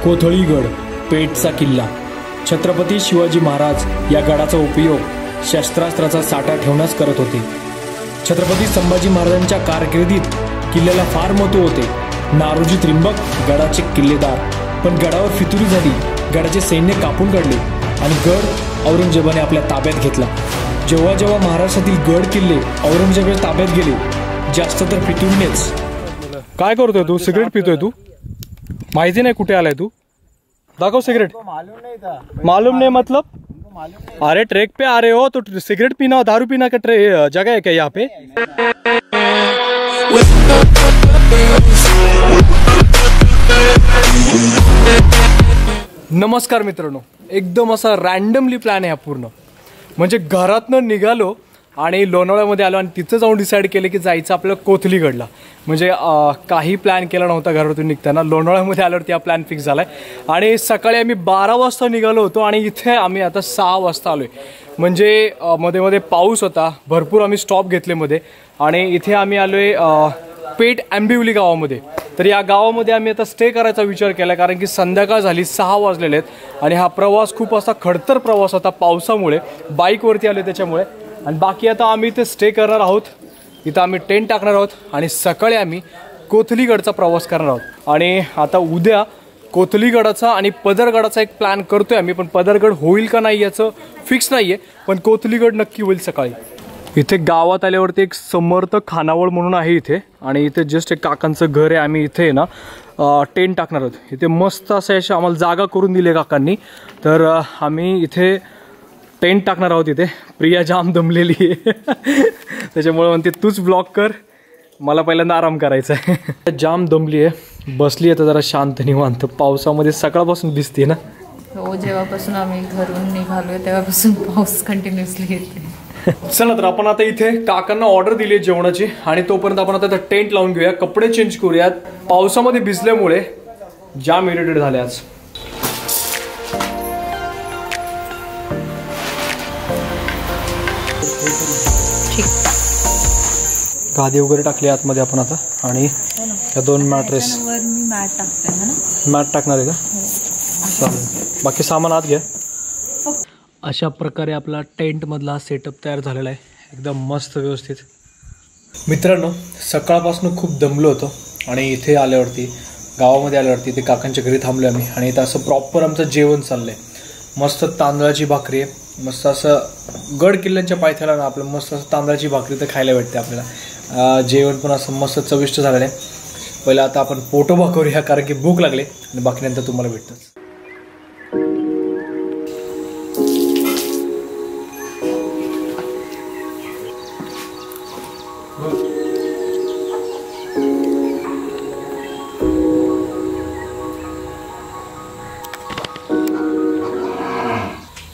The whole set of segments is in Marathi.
कोथळीगड पेठचा किल्ला। छत्रपती शिवाजी महाराज या गडाचा उपयोग शस्त्रास्त्राचा साठा ठेवण्यास करत होते। छत्रपती संभाजी महाराजांच्या कारकिर्दीत किल्ल्याला फार महत्त्व होते। नारोजी त्रिंबक गडाचे किल्लेदार, पण गडावर फितुरी झाली। गडाचे सैन्य कापून काढले आणि गड औरंगजेबाने आपल्या ताब्यात घेतला। जेव्हा जेव्हा महाराष्ट्रातील गड किल्ले औरंगजेबाच्या ताब्यात गेले, जास्त तर फितुरीनेच। काय करतोय तू? सिगरेट पितोय तू? माहिती नाही कुठे आलाय तू? दाखव सिगरेट। मालूम नहीं मतलब? अरे ट्रैक पे आ रहे हो तो सिगरेट पीना, दारू पीना का जगह है क्या यहाँ पे? नमस्कार मित्रांनो, एकदम असा रॅन्डमली प्लॅन आहे हा पूर्ण। म्हणजे घरातनं निघालो आणि लोणावळ्यामध्ये आलो आणि तिथं जाऊन डिसाईड केलं की जायचं आपल्याला कोथलीगडला। म्हणजे काही प्लॅन केला नव्हता घरातून निघताना, लोणावळ्यामध्ये आल्यावरती हा प्लॅन फिक्स झालाय। आणि सकाळी आम्ही 12 वाजता निघालो होतो आणि इथे आम्ही आता 6 वाजता आलोय। म्हणजे मध्ये मध्ये पाऊस होता, भरपूर आम्ही स्टॉप घेतले मध्ये आणि इथे आम्ही आलोय पेठ आंबिवली गावामध्ये। तर या गावामध्ये आम्ही आता स्टे करायचा विचार केला, कारण की संध्याकाळ झाली, 6 वाजलेले आहेत आणि हा प्रवास खूप असा खडतर प्रवास होता पावसामुळे, बाईकवरती आले त्याच्यामुळे। आणि बाकी आता आम्ही इथे स्टे करणार आहोत, इथं आम्ही टेंट टाकणार आहोत आणि सकाळी आम्ही कोथलीगडचा प्रवास करणार आहोत। आणि आता उद्या कोथलीगडाचा आणि पदरगडाचा एक प्लॅन करतोय आम्ही, पण पदरगड होईल का नाही याचं फिक्स नाही आहे, पण कोथलीगड नक्की होईल सकाळी। इथे गावात आल्यावरती एक समर्थ खानावळ म्हणून आहे इथे, आणि इथे जस्ट एक काकांचं घर आहे। आम्ही इथे ना टेंट टाकणार आहोत। इथे मस्त असं अशी आम्हाला जागा करून दिली काकांनी, तर आम्ही इथे टेंट टाकणार आहोत। इथे प्रिया जाम दमलेली आहे त्याच्यामुळे म्हणते तूच ब्लॉग कर, मला पहिल्यांदा आराम करायचा आहे। जाम दमली आहे, बसली आहे तर जरा शांत निवांत। पावसामध्ये सकाळपासून दिसते ना हो, जेव्हापासून आम्ही घरून निघालोय तेव्हापासून पाऊस कंटिन्युअसली येते। चला तर आपण आता इथे काकांना ऑर्डर दिली आहे जेवणाची, आणि तोपर्यंत आपण आता टेंट लावून घेऊया, कपडे चेंज करूयात। पावसामध्ये भिजल्यामुळे जाम इरिटेट झाले आज। गादी वगैरे टाकली आतमध्ये आपण आता, आणि या 2 मॅट्रेस मॅट टाकणार आहे का? चालेल, बाकी सामान आत घ्या। अशा प्रकारे आपला टेंट मधला सेटअप तयार झालेला आहे, एकदम मस्त व्यवस्थित। मित्रांनो, सकाळपासून खूप दमलो होतो आणि इथे आल्यावरती, गावामध्ये आल्यावरती इथे काकांच्या घरी थांबलो आम्ही, आणि इथं असं प्रॉपर आमचं जेवण चाललंय। मस्त तांदळाची भाकरी आहे, मस्त असं गड किल्ल्यांच्या पायथ्याला ना आपलं मस्त असं तांदळाची भाकरी तर खायला भेटते आपल्याला। जेवण पण असं मस्त चविष्ट झालेलं आहे। पहिलं आता आपण पोटोबा करूया, कारण की भूक लागली, आणि बाकी नंतर तुम्हाला भेटतंच।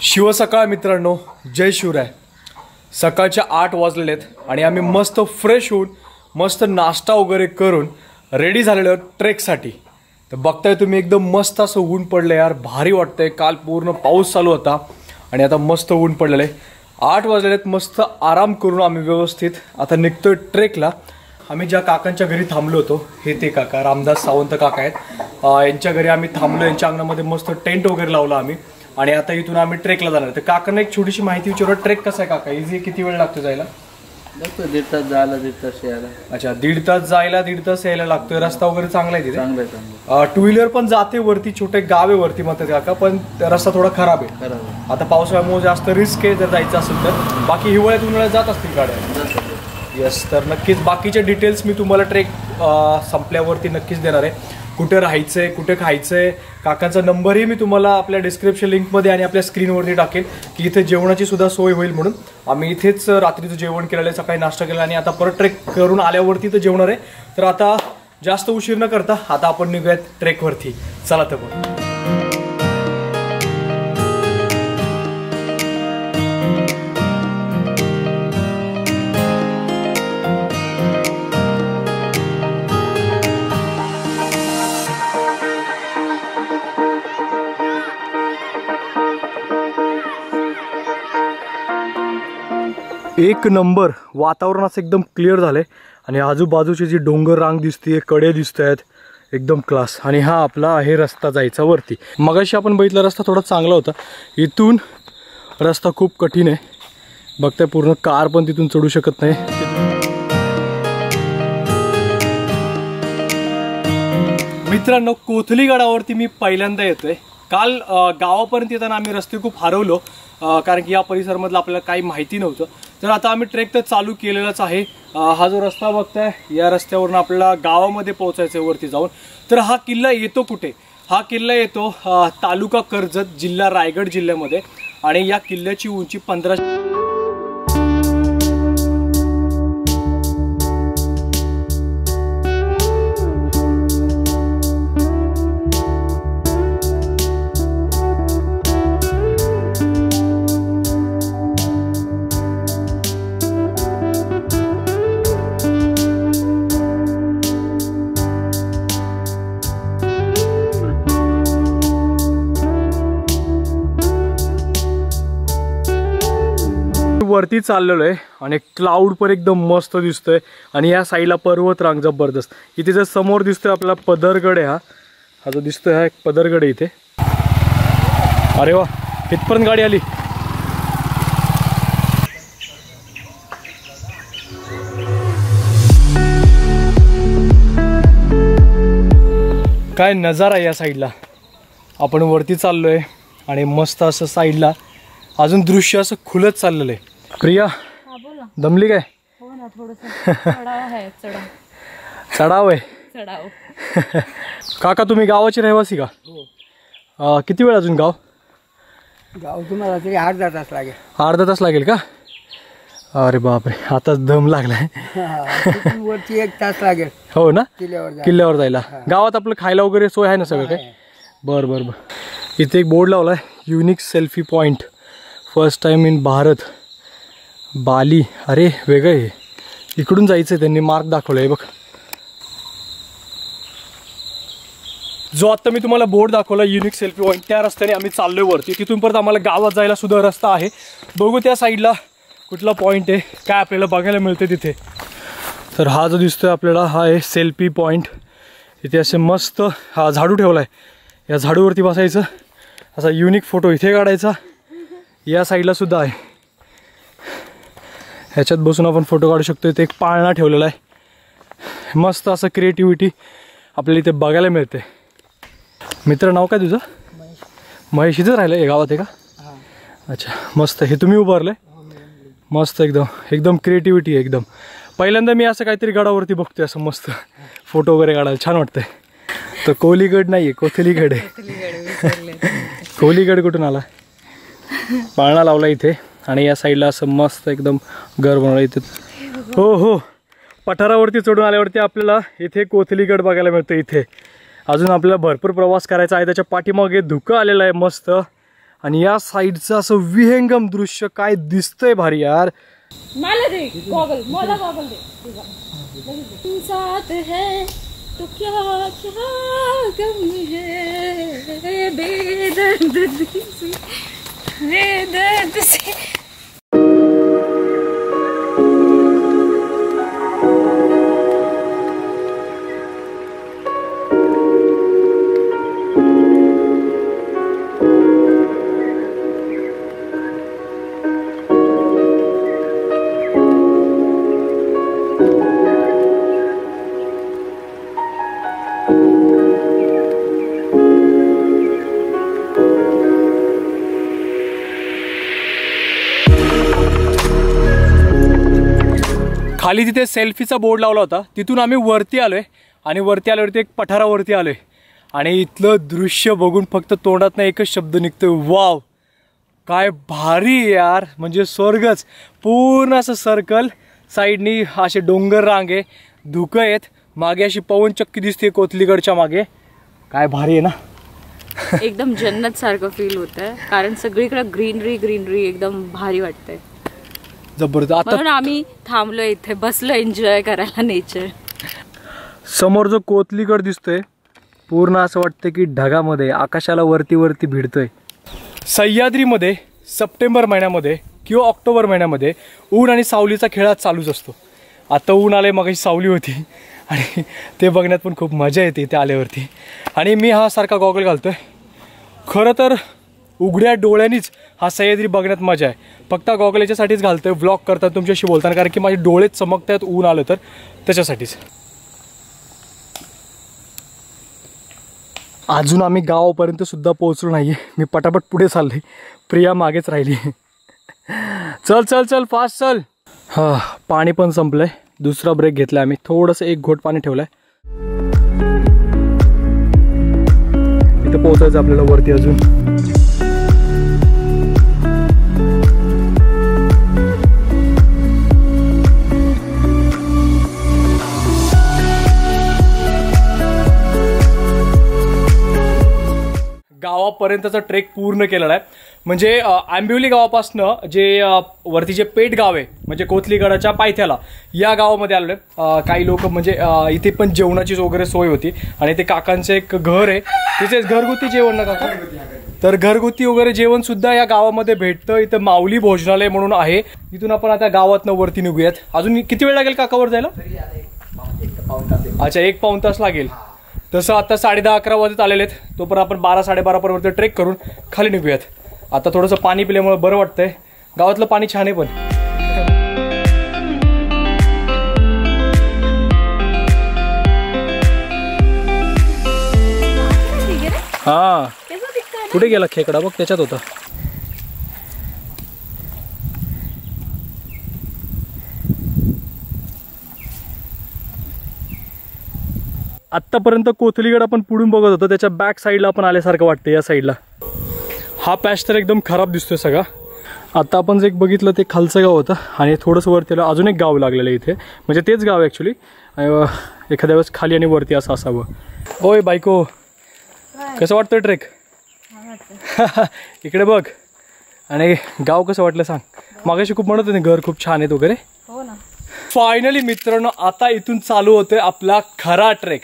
शिवसकाळ मित्रांनो, जय शिवराय। सकाळच्या 8 वाजलेले आहेत आणि आम्ही मस्त फ्रेश होऊन मस्त नाश्ता वगैरे करून रेडी झालेलो आहोत ट्रेकसाठी। तर बघताय तुम्ही, एकदम मस्त असं ऊन पडलं यार, भारी वाटतंय। काल पूर्ण पाऊस चालू होता आणि आता मस्त ऊन पडलेलं आहे। 8 वाजलेले आहेत, मस्त आराम करून आम्ही व्यवस्थित आता निघतोय ट्रेकला। आम्ही ज्या काकांच्या घरी थांबलो होतो, हे ते काका रामदास सावंत काका आहेत, यांच्या घरी आम्ही थांबलो। यांच्या अंगणामध्ये मस्त टेंट वगैरे लावला आम्ही, आणि आता इथून आम्ही ट्रेकला जाणार। तर काकांना एक छोटीशी माहिती विचारू, ट्रेक कसा आहे काका? इझी? किती वेळ लागतो जायला? 1.5 तास जायला, 1.5 तास यायला। अच्छा, 1.5 तास जायला, 1.5 तास यायला लागतोय। रस्ता वगैरे चांगला आहे तिथे? चांगला आहे। 2 व्हीलर पण जाते वरती, छोटे गाव आहे वरती म्हणतात काका, पण रस्ता थोडा खराब आहे। आता पावसाळ्यामुळे जास्त रिस्क आहे जर जायचं असेल तर। बाकी हिवाळ्यात उन्हाळ्यात जात असतील गाड्या? येस, तर नक्कीच बाकीचे डिटेल्स मी तुम्हाला ट्रेक संपल्यावरती नक्कीच देणार आहे। कुठे राहायचंय, कुठे खायचंय, काकांचा नंबरही मी तुम्हाला आपल्या डिस्क्रिप्शन लिंकमध्ये आणि आपल्या स्क्रीनवरती टाकेल, की इथे जेवणाची सुद्धा सोय होईल म्हणून। आम्ही इथेच रात्रीचं जेवण केलेलं आहे, सकाळी नाश्ता केला आणि आता परत ट्रेक करून आल्यावरती तर जेवणार आहे। तर आता जास्त उशीर न करता आता आपण निघूयात ट्रेकवरती, चला तर मग। एक नंबर वातावरण असं एकदम क्लिअर झालंय, आणि आजूबाजूची जी डोंगर रांग दिसते, कडे दिसत आहेत, एकदम क्लास. आणि हा आपला आहे रस्ता जायचा वरती. मगाशी आपण बघितला रस्ता थोडा चांगला होता, इथून रस्ता खूप कठीण आहे. बघताय पूर्ण कार पण तिथून चढू शकत नाही. मित्रांनो, कोथली गडावरती मी पहिल्यांदा येतोय. काल गावापर्यंत येताना आम्ही रस्ते खूप हरवलो, कारण की या परिसरामधलं आपल्याला काही माहिती नव्हतं. तर आता आम्ही ट्रेक तर चालू केलेलाच आहे. हा जो रस्ता बघताय, या रस्त्यावरून आपल्याला गावामध्ये पोहोचायचं आहे वरती जाऊन. तर हा किल्ला येतो कुठे? हा किल्ला येतो तालुका कर्जत, जिल्हा रायगड जिल्ह्यामध्ये. आणि या किल्ल्याची उंची 1500. वरती चाललेलो आहे आणि क्लाउड पण एकदम मस्त दिसतोय. आणि या साईडला पर्वत रांग जबरदस्त. इथे जर समोर दिसतोय आपल्याला पदरगड आहे. हा जो दिसतोय हा एक पदरगड आहे इथे. अरे वा, इथपर्यंत गाडी आली. काय नजारा आहे या साईडला. आपण वरती चाललोय आणि मस्त असं साईडला अजून दृश्य असं खुलत चाललेलं आहे. प्रिया, दमली काय? हो ना, थोडंसं चढाव आहे. चढाव आहे. काका, तुम्ही गावाचे रहिवासी का? किती वेळ अजून गाव तुम्हाला तरी अर्धा तास लागेल. अर्धा तास लागेल का? अरे बापरे, आताच दम लागलाय. वरती 1 तास लागेल. हो ना, किल्ल्यावर जायला. गावात आपलं खायला वगैरे सोय आहे ना सगळं काय? बरं बरं बरं. इथे एक बोर्ड लावलाय, unique selfie point, first time in Bharat, Bali. अरे वेगळं आहे, इकडून जायचं. त्यांनी मार्क दाखवलाय बघ. जो आता मी तुम्हाला बोर्ड दाखवला युनिक सेल्फी पॉइंट, त्या रस्त्याने आम्ही चाललोय वरती. तिथून परत आम्हाला गावात जायला सुद्धा रस्ता आहे. बघू त्या साईडला कुठला पॉईंट आहे, काय आपल्याला बघायला मिळते तिथे. तर हा जो दिसतोय आपल्याला, हा आहे सेल्फी पॉईंट. इथे असे मस्त हा झाडू ठेवलाय. या झाडूवरती बसायचं, असा युनिक फोटो इथे काढायचा. या साईडला सुद्धा आहे, ह्याच्यात बसून आपण फोटो काढू शकतो. इथे एक पाळणा ठेवलेला आहे. मस्त असं क्रिएटिव्हिटी आपल्याला इथे बघायला मिळते. मित्र, नाव काय तुझं? महेश. इथंच राहिलं आहे गावात आहे का? अच्छा, मस्त. हे तुम्ही उभारलंय, मस्त. एकदम क्रिएटिव्हिटी आहे एकदम. पहिल्यांदा मी असं काहीतरी गडावरती बघतोय, असं मस्त फोटो वगैरे काढायला छान वाटतंय. तर कोहलीगड नाही आहे, कोथलीगड आहे. कोहलीगड कुठून आला? पाळणा लावला इथे. आणि या साईडला असं मस्त एकदम घर बनवलं इथे. हो हो, पठारावरती चढून आल्यावरती आपल्याला इथे कोथलीगड बघायला मिळतं. इथे अजून आपल्याला भरपूर प्रवास करायचा आहे. त्याच्या पाठीमागे धुकं आलेलं आहे मस्त. आणि या साईडचं असं विहंगम दृश्य काय दिसतंय भारी यार. मला दे गॉगल, मला गॉगल दे. साथ है तो क्या क्या गम है, बेदर्द से बेदर्द से. खाली तिथे सेल्फीचा बोर्ड लावला होता, तिथून आम्ही वरती आलोय. आणि वरती आल्यावरती एक पठारावरती आलोय. आणि इथलं दृश्य बघून फक्त तोंडातनं एकच शब्द निघतोय, वाव. काय भारी यार, म्हणजे स्वर्गच. पूर्ण असं सर्कल, साईडनी असे डोंगर रांगे, धुकं आहेत, मागे अशी पवनचक्की दिसते कोथलीगडच्या मागे. काय भारी आहे ना. एकदम जन्नत सारखं फील होत आहे, कारण सगळीकडे ग्रीनरी ग्रीनरी एकदम भारी वाटतंय. जबरदस्त. म्हणून आम्ही थांबलो इथे, बसलो एन्जॉय करायला नेचर. समोर जो कोथलीगड दिसतोय, पूर्ण असं वाटतं की ढगामध्ये, आकाशाला वरती वरती भिडतोय. सह्याद्रीमध्ये सप्टेंबर महिन्यामध्ये किंवा ऑक्टोबर महिन्यामध्ये ऊन आणि सावलीचा खेळ चालूच असतो. आता ऊन आलंय, मगाशी सावली होती. आणि ते बघण्यात पण खूप मजा येते इथे आल्यावरती. आणि मी हा सारखा गॉगल घालतोय. खरं तर उघड्या डोळ्यांनीच हा सह्याद्री बघण्यात मजा आहे. फक्त गॉगल याच्यासाठीच घालतोय व्लॉग करतात तुमच्याशी बोलताना, कारण की माझे डोळे चमकतात ऊन आलं तर त्याच्यासाठीच. अजून आम्ही गावापर्यंत सुद्धा पोहोचलो नाही आहे. मी पटापट पुढे चालले, प्रिया मागेच राहिली. चल चल चल फास्ट चल. हां, पाणी पण संपलंय. दुसरा ब्रेक घेतला आम्ही. थोडंसं एक घोट पाणी ठेवलंय. इथं पोहोचायचं आपल्याला वरती अजून. गावापर्यंतचा ट्रेक पूर्ण केलेला आहे. म्हणजे आंबिवली गावापासनं जे वरती जे पेठ गाव आहे म्हणजे कोथलीगडाच्या पायथ्याला, या गावामध्ये आलेलो आहे. काही लोक म्हणजे इथे पण जेवणाची वगैरे सोय होती. आणि ते काकांचं एक घर आहे, तिथेच घरगुती जेवण ना काका, तर घरगुती वगैरे जेवण सुद्धा या गावामध्ये भेटतं. इथं माऊली भोजनालय म्हणून आहे. इथून आपण आता गावातनं वरती निघूयात. अजून किती वेळ लागेल काकावर जायला? अच्छा, 1 पाऊण तास लागेल. तसं आता 10:30-11 वाजत आलेले आहेत. तोपर्यंत आपण 12-12:30 पर्यंत ट्रेक करून खाली निघूयात. आता थोडंसं पाणी पिल्यामुळे बरं वाटतंय. गावातलं पाणी छान आहे पण. हा, कुठे गेला खेकडा? बघ त्याच्यात होता. आत्तापर्यंत कोथलीगड आपण पुढून बघत होतो, त्याच्या बॅक साईडला आपण आल्यासारखं वाटतं. या साईडला हा पॅच तर एकदम खराब दिसतोय सगळा. आता आपण जे एक बघितलं ते खालचं गाव होतं आणि थोडंसं वरती अजून एक गाव लागलेलं आहे इथे. म्हणजे तेच गाव आहे ॲक्च्युली. एखाद्या वेळेस खाली आणि वरती असं असावं. होय बायको, कसं वाटतं ट्रेक? इकडे बघ. आणि गाव कसं वाटलं सांग? मागाशी खूप म्हणत होते घर खूप छान आहेत वगैरे. हो ना. फायनली मित्रांनो, आता इथून चालू होतोय आपला खरा ट्रेक.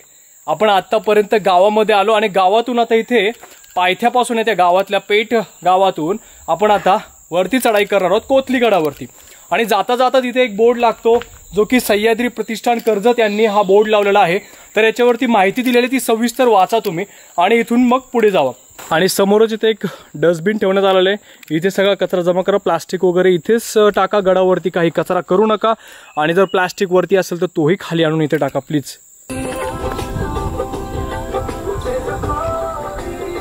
आपण आतापर्यंत गावामध्ये आलो आणि गावातून आता इथे पायथ्यापासून आहे त्या गावातल्या पेठ गावातून आपण आता वरती चढाई करणार आहोत कोथलीगडावरती. आणि जाता जाता तिथे एक बोर्ड लागतो जो की सह्याद्री प्रतिष्ठान कर्जत यांनी हा बोर्ड लावलेला आहे. तर याच्यावरती माहिती दिलेली ती सविस्तर वाचा तुम्ही आणि इथून मग पुढे जावा. आणि समोरच इथे एक डस्टबिन ठेवण्यात आलेलं आहे. इथे सगळा कचरा जमा करा. प्लास्टिक वगैरे इथेच टाका. गडावरती काही कचरा करू नका. आणि जर प्लास्टिक वरती असेल तर तोही खाली आणून इथे टाका प्लीज.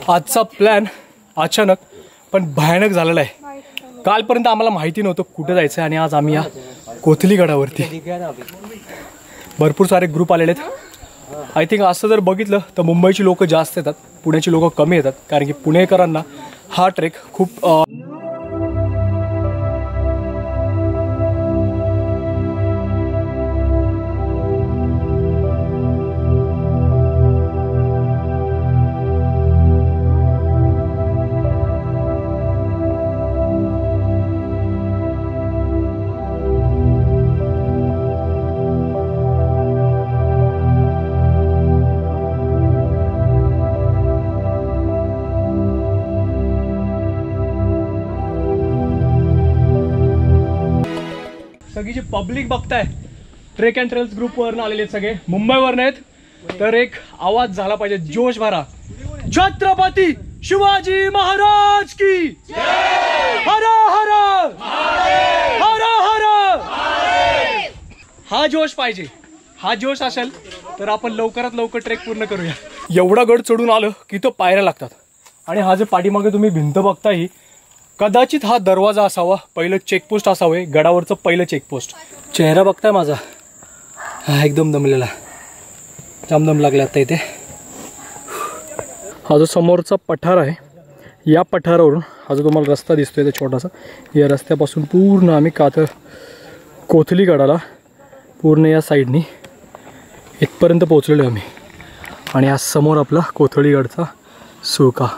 आजचा प्लॅन अचानक पण भयानक झालेला आहे. कालपर्यंत आम्हाला माहिती नव्हतं कुठे जायचं आणि आज आम्ही या कोथलीगडावरती. भरपूर सारे ग्रुप आलेले आहेत. आय थिंक असं जर बघितलं तर मुंबईची लोक जास्त येतात, पुण्याची लोक कमी येतात. कारण की पुणेकरांना हा ट्रेक खूप सगळी जी पब्लिक बघताय ट्रेक अँड ट्रेल्स ग्रुपवरनं आलेले आहेत, सगळे मुंबईवरनं आहेत. तर एक आवाज झाला पाहिजे, जोश भरा. छत्रपती शिवाजी महाराज की हर हर हर हर. हा जोश पाहिजे. हा जोश असेल तर आपण लवकरात लवकर ट्रेक पूर्ण करूया. एवढा गड चढून आलं की तो पायऱ्या लागतात. आणि हा जे पाठीमागे तुम्ही भिंत बघताय कदाचित हा दरवाजा असावा. पहिलं चेकपोस्ट असावे, गडावरचं पहिलं चेकपोस्ट. चेहरा बघताय माझा, हा एकदम दमलेला, दमदम लागला आता इथे. हा जो समोरचा पठार आहे, या पठारावरून हा जो तुम्हाला रस्ता दिसतोय ते छोटासा, या रस्त्यापासून पूर्ण आम्ही कोथलीगडाला पूर्ण या साईडनी इथपर्यंत पोहोचलेलो आम्ही. आणि आज समोर आपला कोथलीगडचा सुळका.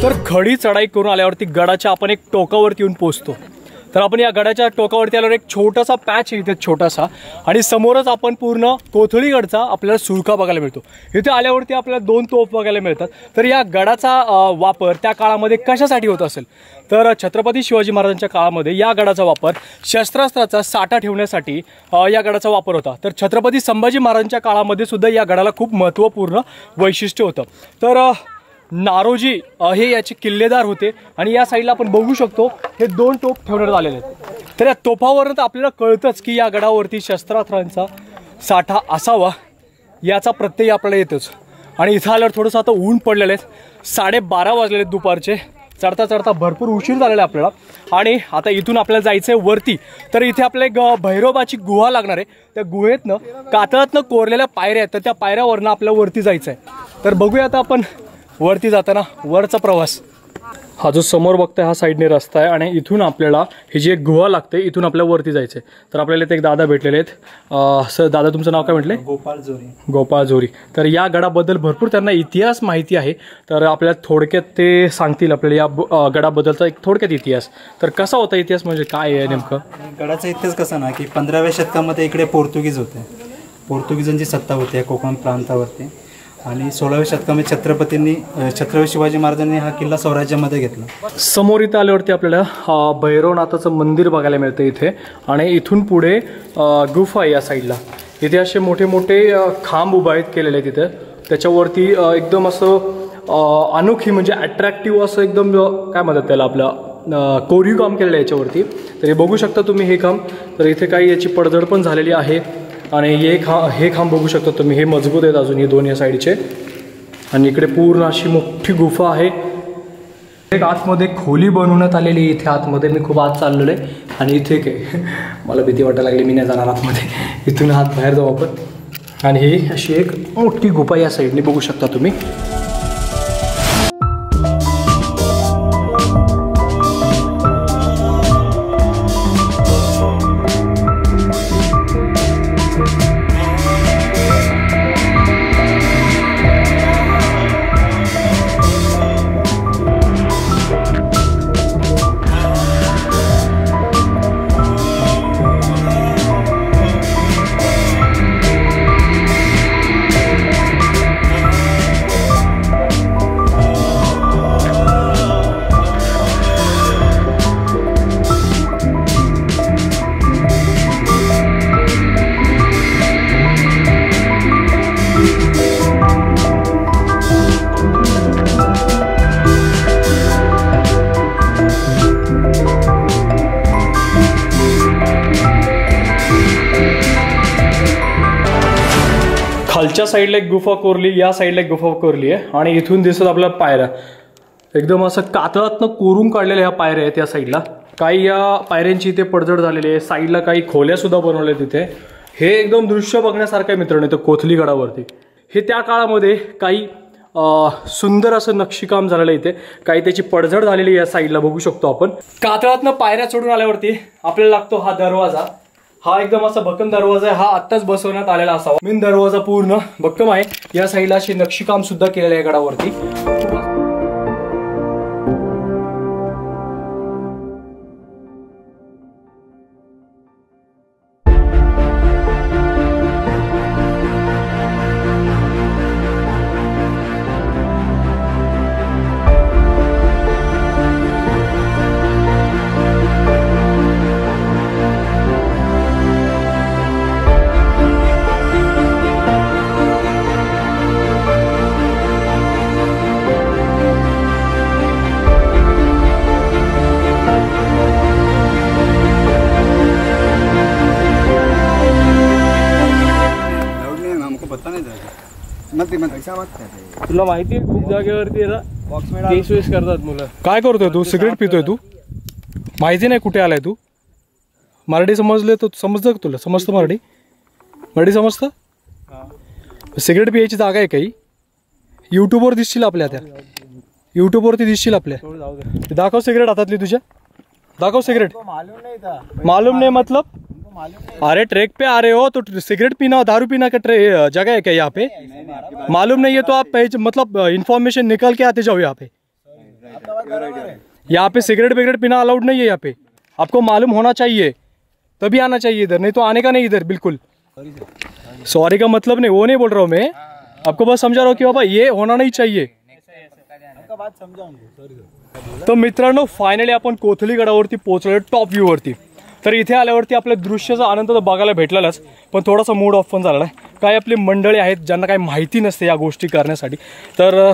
तर खडी चढाई करून आल्यावरती गडाच्या आपण एक टोकावरती येऊन पोहोचतो. तर आपण या गडाच्या टोकावरती आल्यावर एक छोटासा पॅच आहे इथे छोटासा, आणि समोरच आपण पूर्ण कोथळीगडचा आपल्याला सुळका बघायला मिळतो. इथे आल्यावरती आपल्याला 2 तोफ बघायला मिळतात. तर या गडाचा वापर त्या काळामध्ये कशासाठी होत असेल तर छत्रपती शिवाजी महाराजांच्या काळामध्ये या गडाचा वापर शस्त्रास्त्राचा साठा ठेवण्यासाठी या गडाचा वापर होता. तर छत्रपती संभाजी महाराजांच्या काळामध्ये सुद्धा या गडाला खूप महत्त्वपूर्ण वैशिष्ट्य होतं. तर नारोजी हे याचे किल्लेदार होते आणि या साईडला आपण बघू शकतो हे 2 तोफ ठेवण्यात आलेले आहेत. तर या तोफावरून आपल्याला कळतंच की या गडावरती शस्त्रास्त्रांचा साठा असावा याचा प्रत्यय आपल्याला येतोच. आणि इथं आल्यावर थोडंसं आता ऊन पडलेलं आहे, 12:30 वाजलेले आहेत दुपारचे. चढता चढता भरपूर उशीर झालेला आहे आपल्याला. आणि आता इथून आपल्याला जायचं आहे वरती. तर इथे आपल्याला एक भैरोबाची गुहा लागणार आहे. त्या गुहेतनं कातळातनं कोरलेल्या पायऱ्या आहेत, तर त्या पायऱ्यावरनं आपल्याला वरती जायचं आहे. तर बघूया आता आपण वरती जाताना वरचा प्रवास. हा जो समोर बघताय हा साईडने रस्ता आहे आणि इथून आपल्याला ही जी एक गुहा लागते इथून आपल्याला वरती जायचं आहे. तर आपल्याला इथे एक दादा भेटलेले आहेत. सर दादा तुमचं नाव काय म्हटले? गोपाळ जोरी. तर या गडाबद्दल भरपूर त्यांना इतिहास माहिती आहे. तर आपल्याला थोडक्यात ते सांगतील आपल्याला या गडाबद्दलचा एक थोडक्यात इतिहास. तर कसा होता इतिहास, म्हणजे काय आहे नेमकं? गडाचा इतिहास कसा ना की 15व्या शतकामध्ये इकडे पोर्तुगीज होते. पोर्तुगीजांची सत्ता होती या कोकण प्रांतावरती. आणि 16व्या शतकामध्ये छत्रपती शिवाजी महाराजांनी हा किल्ला स्वराज्यामध्ये घेतला. समोर इथं आल्यावरती आपल्याला भैरवनाथाचं मंदिर बघायला मिळतं इथे. आणि इथून पुढे गुफा आहे या साईडला. इथे असे मोठे मोठे खांब उभा केलेले आहेत तिथे. त्याच्यावरती एकदम असं अनोखी म्हणजे अट्रॅक्टिव्ह असं एकदम काय म्हणतात त्याला आपलं कोरीव काम केलेलं आहे याच्यावरती. तर हे बघू शकता तुम्ही हे खांब. तर इथे काही याची पडझड पण झालेली आहे. आणि हे खांब बघू शकता तुम्ही, हे मजबूत आहेत अजून हे 2 या साईडचे. आणि इकडे पूर्ण अशी मोठी गुफा आहे. एक आतमध्ये खोली बनवण्यात आलेली आहे. इथे आतमध्ये मी खूप आत चाललेलो आहे आणि इथे काय मला भीती वाटायला लागली, मी नाही जाणार आतमध्ये. इथून आत बाहेर जाऊ आपण. आणि ही अशी एक मोठी गुफा या साईडने बघू शकता तुम्ही. खालच्या साईडला एक गुफा कोरली, या साईडला एक गुफा कोरली आहे. आणि इथून दिसत आपल्याला पायऱ्या एकदम असं कातळातनं कोरून काढलेल्या ह्या पायऱ्या आहेत. या साईडला काही या पायऱ्यांची इथे पडझड झालेली आहे. साईडला काही खोल्या सुद्धा बनवल्या तिथे. हे एकदम दृश्य बघण्यासारखं आहे मित्रांनो. इथं कोथली गडावरती हे त्या काळामध्ये काही सुंदर असं नक्षीकाम झालेलं इथे. काही त्याची पडझड झालेली या साईडला बघू शकतो आपण. कातळातनं पायऱ्या चढून आल्यावरती आपल्याला लागतो हा दरवाजा. हा एकदम असा भक्कम दरवाजा आहे. हा आत्ताच बसवण्यात आलेला असावा. मेन दरवाजा पूर्ण भक्कम आहे. या साईडला अशी नक्षीकाम सुद्धा केलेलं आहे गडावरती. तुला माहिती आहे खूप जागेवरती केस करतात मुलं. काय करतोय तू? सिगरेट पितोय तू? माहिती नाही कुठे आलाय तू? मराठी समजले तर समजतं का तुला? समजतं मराठी? मराठी समजतं? सिगरेट पियाची जागा आहे काही? यूट्यूबवर दिसशील आपल्या, त्या यूट्यूबवरती दिसशील आपल्या. दाखव सिगरेट हातातली तुझ्या. दाखव सिगरेट. मालूम नहीं मतलब? अरे ट्रैक पे आ रहे हो तो सिगरेट पीना दारू पीना का जगह है क्या यहाँ पे? मालूम नहीं है तो आप मतलब इन्फॉर्मेशन निकल के आते जाओ यहाँ पे. यहाँ पे सिगरेट बिगरेट पीना अलाउड नहीं है। यहाँ पे आपको मालूम होना चाहिए तभी आना चाहिए इधर, नहीं तो आने का नहीं इधर बिल्कुल। सॉरी का मतलब नहीं, वो नहीं बोल रहा हूँ मैं, आपको बस समझा रहा हूँ कि बाबा ये होना नहीं चाहिए। तर मित्रांनो फायनली आपण कोथली गडावरती पोहोचलो टॉप व्ह्यू वरती। तर इथे आल्यावरती आपल्या दृश्याचा आनंद तर बघायला भेटलाच, पण थोडासा मूड ऑफ पण झालेला आहे। काही आपली मंडळी आहेत ज्यांना काही माहिती नसते या गोष्टी करण्यासाठी, तर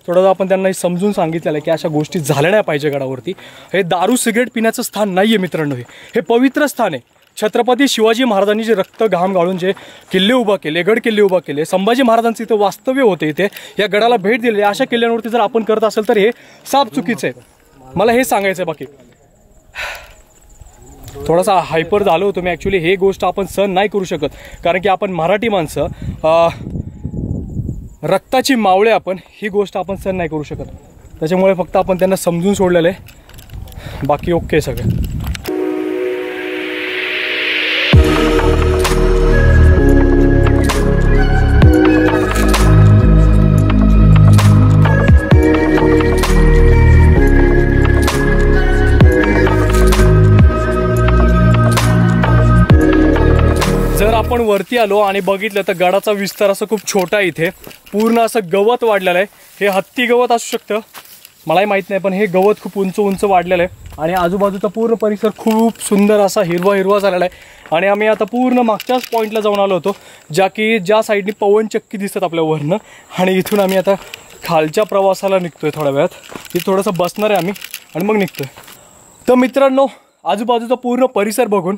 थोडंसं आपण त्यांना समजून सांगितलेलं आहे की अशा गोष्टी झाल्या नाही पाहिजे गडावरती। हे दारू सिगरेट पिण्याचं स्थान नाही आहे मित्रांनो, हे पवित्र स्थान आहे। छत्रपती शिवाजी महाराजांनी जे रक्त घाम गाळून जे किल्ले उभा केले, गड किल्ले उभा केले, संभाजी महाराजांचं इथं वास्तव्य होते, इथे या गडाला भेट दिली, अशा किल्ल्यांवरती जर आपण करत असेल तर हे साफ चुकीचं आहे। मला हे सांगायचं आहे। बाकी थोडासा हायपर झालो होतो मी ॲक्च्युली। हे गोष्ट आपण सहन नाही करू शकत, कारण की आपण मराठी माणसं रक्ताची मावळे, आपण ही गोष्ट आपण सहन नाही करू शकत। त्याच्यामुळे फक्त आपण त्यांना समजून सोडलेलं आहे, बाकी ओके सगळं। जर आपण वरती आलो आणि बघितलं तर गडाचा विस्तार असं खूप छोटा आहे, इथे पूर्ण असं गवत वाढलेलं आहे। हे हत्ती गवत असू शकतं, मलाही माहित नाही, पण हे गवत खूप उंच उंच वाढलेलं आहे आणि आजूबाजूचा पूर्ण परिसर खूप सुंदर असा हिरवा हिरवा झालेला आहे। आणि आम्ही आता पूर्ण मागच्याच पॉईंटला जाऊन आलो होतो, ज्या साईडनी पवनचक्की दिसतात आपल्या वरनं, आणि इथून आम्ही आता खालच्या प्रवासाला निघतोय। थोड्या वेळात इथे थोडंसं बसणार आहे आम्ही आणि मग निघतोय। तर मित्रांनो आजूबाजूचा पूर्ण परिसर बघून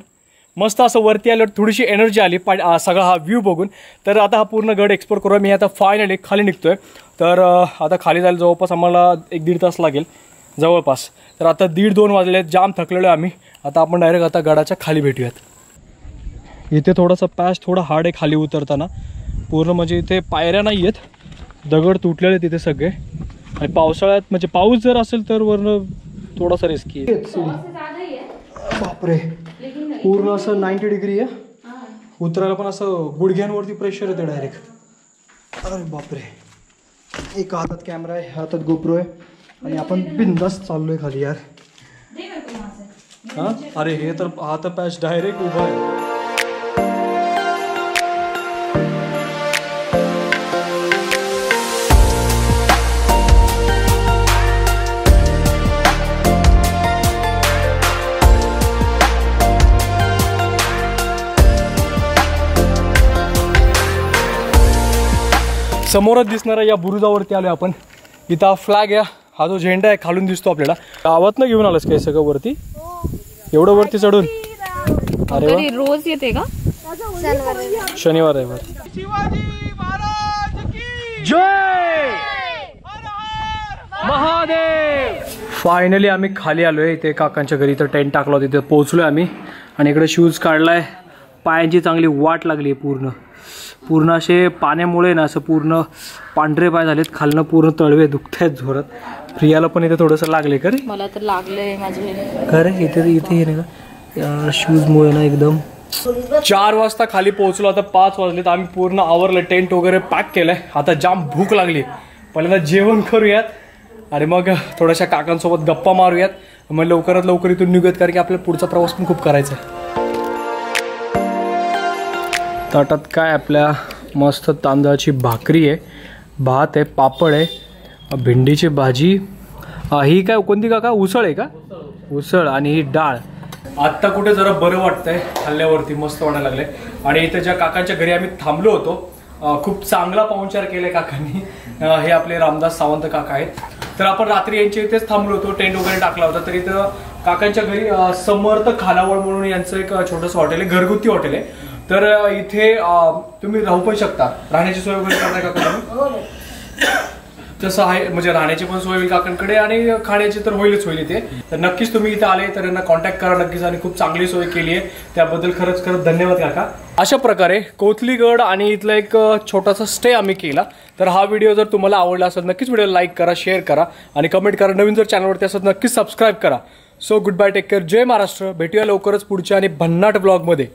मस्त असं वरती आल्यावर थोडीशी एनर्जी आली सगळा हा व्ह्यू बघून। तर आता हा पूर्ण गड एक्सप्लोर करूया। मी आता फायनली खाली निघतोय, तर आता खाली जायला जवळपास आम्हाला 1-1.5 तास लागेल जवळपास। तर आता 1:30-2 वाजले आहेत, जाम थकलेलो आहे आम्ही। आता आपण डायरेक्ट आता गडाच्या खाली भेटूयात। इथे थोडासा पॅच थोडा हार्ड आहे खाली उतरताना, पूर्ण म्हणजे इथे पायऱ्या नाही आहेत, दगड तुटलेले आहेत इथे सगळे। आणि पावसाळ्यात म्हणजे पाऊस जर असेल तर वरनं थोडासा रिस्की आहे। बापरे, पूर्ण असं 90 डिग्री आहे, उतरायला पण असं गुडघ्यांवरती प्रेशर येते डायरेक्ट। अरे बापरे, एका हातात कॅमेरा आहे, हातात गोप्रो आहे आणि आपण बिंदास चाललोय खाली यार। हां अरे हे तर हात पॅच डायरेक्ट उभा आहे। समोरच दिसणाऱ्या या बुरुजावरती आलोय आपण। इथं हा फ्लॅग आहे, हा जो झेंडा आहे खालून दिसतो आपल्याला। गावातनं घेऊन आलोस काय सगळं वरती, एवढं वरती चढून? अरे वा, रोज येते का? शनिवार आहे वर। जय महादेव। फायनली आम्ही खाली आलोय, इथे काकांच्या घरी तर टेंट टाकला होता, तिथे पोहोचलोय आम्ही। आणि इकडे शूज काढलाय, पायांची चांगली वाट लागली, पूर्ण असे पाण्यामुळे ना असं पूर्ण पांढरे पाय झालेत, खालनं पूर्ण तळवे दुखतायत जोरात। प्रियाला पण इथे थोडंसं लागले का रे? मला तर लागलंय माझे खरं इथे हे नाही का शूजमुळे ना एकदम। 4 वाजता खाली पोहोचलो, आता 5 वाजलेत, आम्ही पूर्ण आवरलं, टेंट वगैरे पॅक केलंय। आता जाम भूक लागली, पहिल्यांदा जेवण करूयात आणि मग थोड्याशा काकांसोबत गप्पा मारूयात, मग लवकरात लवकर इथून निघूयात, कारण की आपल्याला पुढचा प्रवास पण खूप करायचा आहे। ताटात काय आपल्या मस्त तांदळाची भाकरी आहे, भात आहे, पापड आहे, भेंडीची भाजी, ही काय कोणती काका उसळ आहे का? उसळ आणि ही डाळ। आत्ता कुठे जरा बरं वाटतंय, खाल्ल्यावरती मस्त वाटायला लागले। आणि इथे ज्या काकांच्या घरी आम्ही थांबलो होतो, खूप चांगला पाहुणचार केलाय काकांनी। हे आपले रामदास सावंत काका आहेत। तर आपण रात्री यांच्या इथेच थांबलो होतो, टेंट वगैरे टाकला होता। तर इथं काकांच्या घरी समर्थ खानावळ म्हणून यांचं एक छोटंसं हॉटेल आहे, घरगुती हॉटेल आहे। तर इथे तुम्ही राहू पण शकता, राहण्याची सोय वगैरे करताय काकांकडे? तसं आहे, म्हणजे राहण्याची पण सोय होईल काकांकडे आणि खाण्याची तर होईलच होईल इथे। तर नक्कीच तुम्ही इथे आले तर यांना कॉन्टॅक्ट करा नक्कीच, आणि खूप चांगली सोय केली आहे, त्याबद्दल खरंच धन्यवाद काका। अशा प्रकारे कोथलीगड आणि इथला एक छोटासा स्टे आम्ही केला। तर हा व्हिडिओ जर तुम्हाला आवडला असेल नक्कीच व्हिडिओ लाईक करा, शेअर करा आणि कमेंट करा। नवीन जर चॅनलवरती असेल नक्कीच सबस्क्राईब करा। So good bye, take care, जय महाराष्ट्र। भेटूया लवकरच पुढच्या आणि भन्नाट ब्लॉगमध्ये।